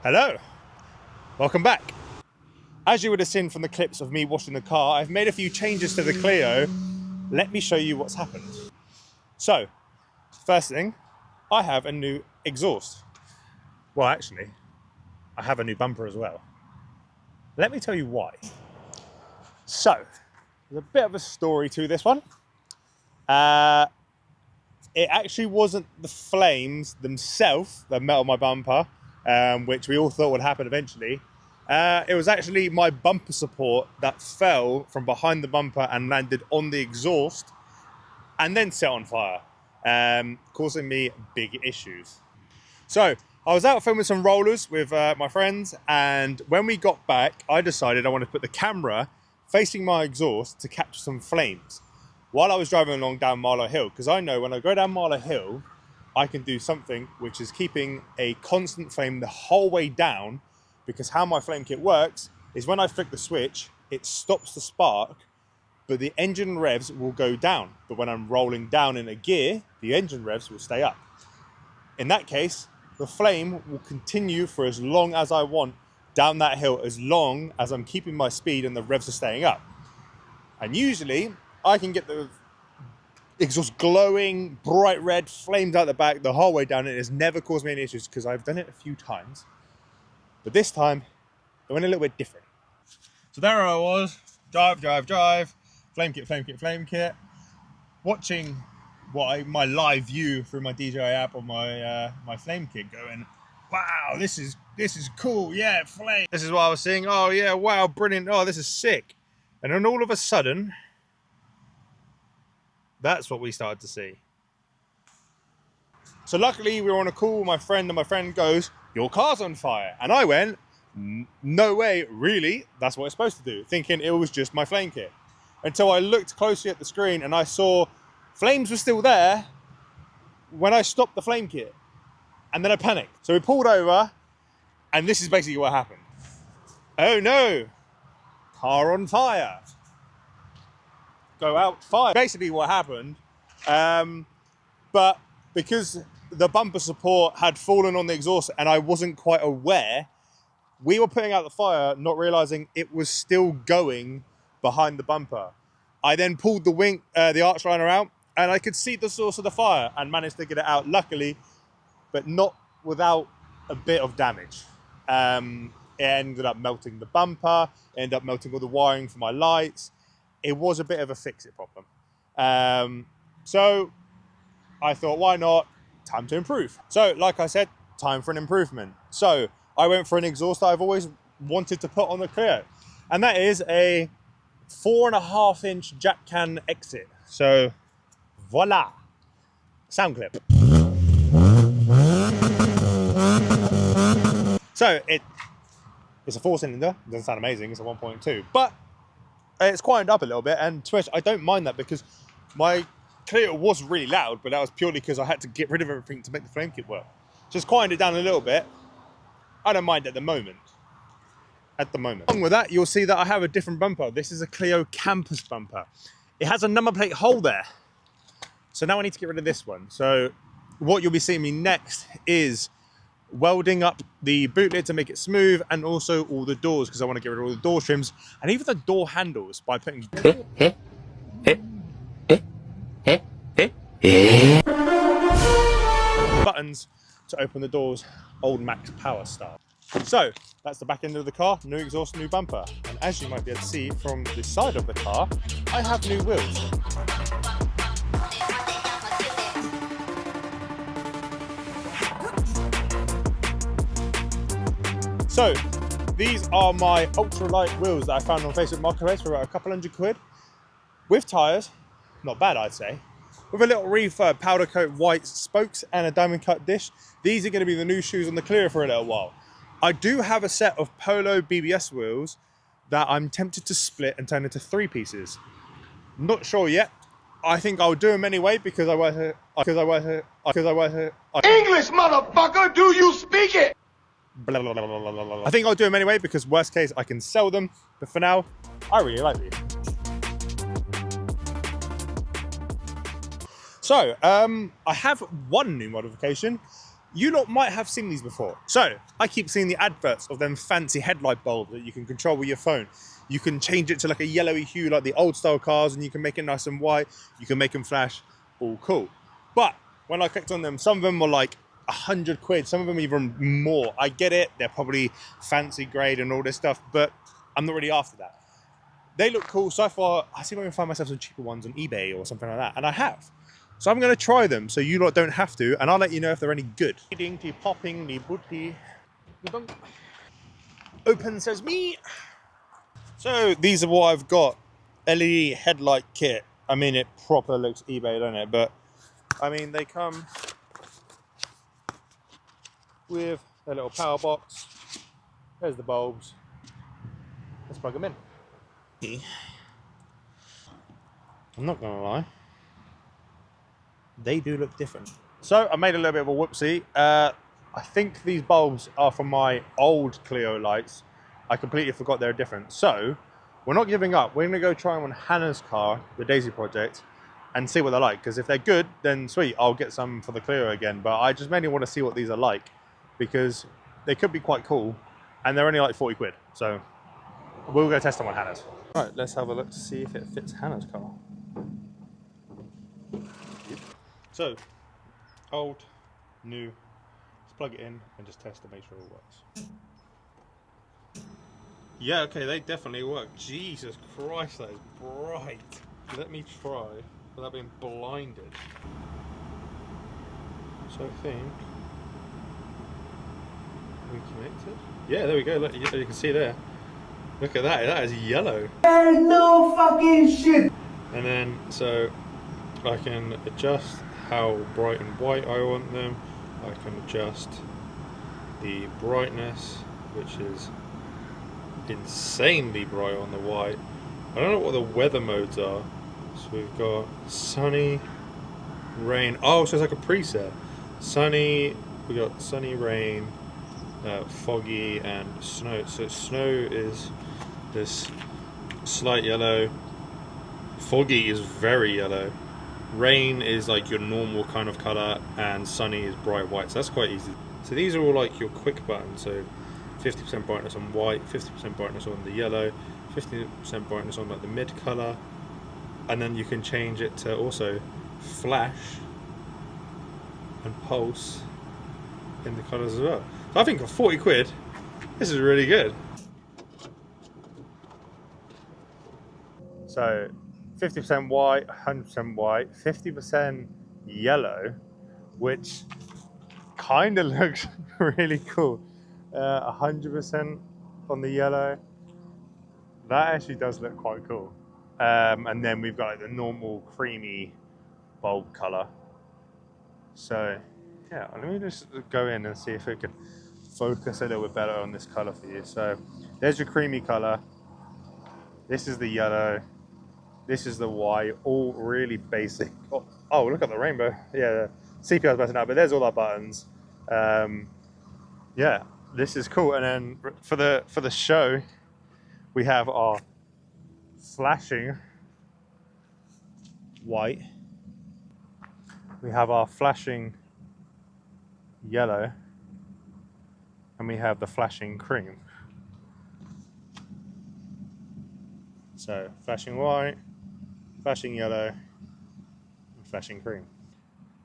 Hello, welcome back. As you would have seen from the clips of me washing the car, I've made a few changes to the Clio. Let me show you what's happened. So, first thing, I have a new exhaust. Well, actually, I have a new bumper as well. Let me tell you why. So, there's a bit of a story to this one. It actually wasn't the flames themselves that met on my bumper, which we all thought would happen eventually. It was actually my bumper support that fell from behind the bumper and landed on the exhaust and then set on fire, causing me big issues. So I was out filming some rollers with my friends, and when we got back, I decided I wanted to put the camera facing my exhaust to capture some flames while I was driving along down Marlow Hill, because I know when I go down Marlow Hill, I can do something which is keeping a constant flame the whole way down, because how my flame kit works is when I flick the switch, it stops the spark, but the engine revs will go down. But when I'm rolling down in a gear, the engine revs will stay up. In that case, the flame will continue for as long as I want down that hill, as long as I'm keeping my speed and the revs are staying up. And usually I can get the exhaust glowing, bright red, flames out the back the whole way down. It has never caused me any issues because I've done it a few times. But this time, it went a little bit different. So there I was, drive, flame kit, watching my live view through my DJI app on my flame kit, going, wow, this is cool, yeah, flame. This is what I was seeing, oh yeah, wow, brilliant, oh, this is sick. And then all of a sudden, that's what we started to see. So luckily we were on a call with my friend, and my friend goes, your car's on fire. And I went, no way, really? That's what it's supposed to do, thinking it was just my flame kit. Until I looked closely at the screen and I saw flames were still there when I stopped the flame kit. And then I panicked. So we pulled over, and this is basically what happened. Oh no, car on fire. Go out, fire. Basically what happened, but because the bumper support had fallen on the exhaust and I wasn't quite aware, we were putting out the fire, not realizing it was still going behind the bumper. I then pulled the arch liner out, and I could see the source of the fire and managed to get it out, luckily, but not without a bit of damage. It ended up melting the bumper, ended up melting all the wiring for my lights. It was a bit of a fix-it problem. So I thought, why not? Time to improve. So like I said, time for an improvement. So I went for an exhaust that I've always wanted to put on the Clio, and that is a 4.5-inch jack can exit. So voila, sound clip. So it's a 4-cylinder, it doesn't sound amazing, it's a 1.2, but it's quietened up a little bit, and to which I don't mind that, because my Clio was really loud, but that was purely because I had to get rid of everything to make the flame kit work. Just quietened it down a little bit. I don't mind at the moment. Along with that, you'll see that I have a different bumper. This is a Clio Campus bumper. It has a number plate hole there. So now I need to get rid of this one. So what you'll be seeing me next is welding up the boot lid to make it smooth, and also all the doors, because I want to get rid of all the door trims and even the door handles by putting buttons to open the doors old Max Power style. So that's the back end of the car, new exhaust, new bumper. And as you might be able to see from the side of the car, I have new wheels. So these are my ultralight wheels that I found on Facebook Marketplace for about a couple £100 with tyres, not bad I'd say, with a little refurb powder coat white spokes and a diamond cut dish. These are going to be the new shoes on the Clio for a little while. I do have a set of Polo BBS wheels that I'm tempted to split and turn into 3 pieces. Not sure yet. I think I'll do them anyway because I work here. English, motherfucker, do you speak it? I think I'll do them anyway because worst case I can sell them, but for now I really like these. So I have one new modification. You lot might have seen these before. So I keep seeing the adverts of them fancy headlight bulbs that you can control with your phone. You can change it to like a yellowy hue like the old style cars, and you can make it nice and white. You can make them flash, all cool. But when I clicked on them, some of them were like £100, some of them even more. I get it, they're probably fancy grade and all this stuff, but I'm not really after that. They look cool, so I thought, I see if I can find myself some cheaper ones on eBay or something like that, and I have. So I'm going to try them so you lot don't have to, and I'll let you know if they're any good. Popping the booty. Open says me. So these are what I've got. LED headlight kit. I mean, it proper looks eBay, don't it? But I mean, they come with a little power box. There's the bulbs. Let's plug them in. I'm not gonna lie, they do look different. So I made a little bit of a whoopsie. I think these bulbs are from my old Clio lights. I completely forgot they're different. So we're not giving up. We're gonna go try them on Hannah's car, the Daisy Project, and see what they're like. Because if they're good, then sweet, I'll get some for the Clio again. But I just mainly want to see what these are like, because they could be quite cool, and they're only like £40. So we'll go test them on Hannah's. All right, let's have a look to see if it fits Hannah's car. So, old, new, let's plug it in and just test to make sure it works. Yeah, okay, they definitely work. Jesus Christ, that is bright. Let me try without being blinded. So I think we connected. Yeah, there we go. Look, you can see there. Look at that. That is yellow. There's no fucking shit. And then so I can adjust how bright and white I want them. I can adjust the brightness, which is insanely bright on the white. I don't know what the weather modes are. So we've got sunny, rain. Oh, so it's like a preset. Sunny, we got sunny, rain, foggy, and snow. So snow is this slight yellow. Foggy is very yellow. Rain is like your normal kind of colour, and sunny is bright white. So that's quite easy. So these are all like your quick buttons. So 50% brightness on white, 50% brightness on the yellow, 50% brightness on like the mid colour, and then you can change it to also flash and pulse in the colours as well. So I think for £40, this is really good. So 50% white, 100% white, 50% yellow, which kind of looks really cool. 100% on the yellow. That actually does look quite cool. And then we've got like the normal creamy bulb color. So yeah, let me just go in and see if it can focus a little bit better on this color for you. So there's your creamy color. This is the yellow. This is the white, all really basic. Oh, look at the rainbow. Yeah, the CPI is better now, but there's all our buttons. Yeah, this is cool. And then for the show, we have our flashing white. We have our flashing yellow, and we have the flashing cream. So flashing white, flashing yellow, and flashing cream.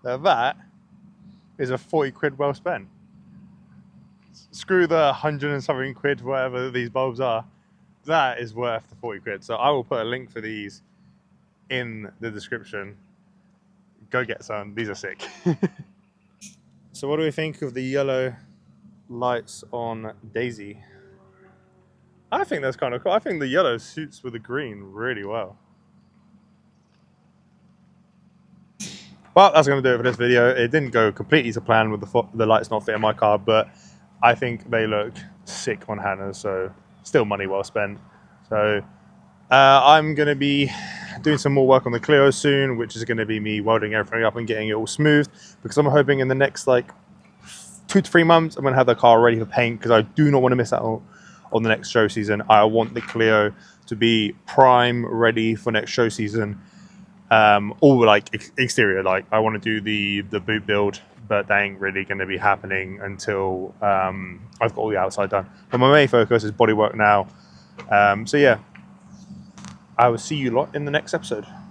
Now that is a 40 quid well spent. Screw the 100 and something quid, whatever these bulbs are. That is worth the 40 quid. So I will put a link for these in the description. Go get some. These are sick. So what do we think of the yellow lights on Daisy? I think that's kind of cool. I think the yellow suits with the green really well. Well, that's going to do it for this video. It didn't go completely to plan with the lights not fitting my car, but I think they look sick on Hannah's, so still money well spent. So I'm going to be doing some more work on the Clio soon, which is going to be me welding everything up and getting it all smooth, because I'm hoping in the next like 2 to 3 months I'm going to have the car ready for paint, because I do not want to miss out on the next show season. I want the Clio to be prime ready for next show season. All like exterior, like I want to do the boot build, but that ain't really going to be happening until I've got all the outside done. But my main focus is bodywork now. So yeah, I will see you lot in the next episode.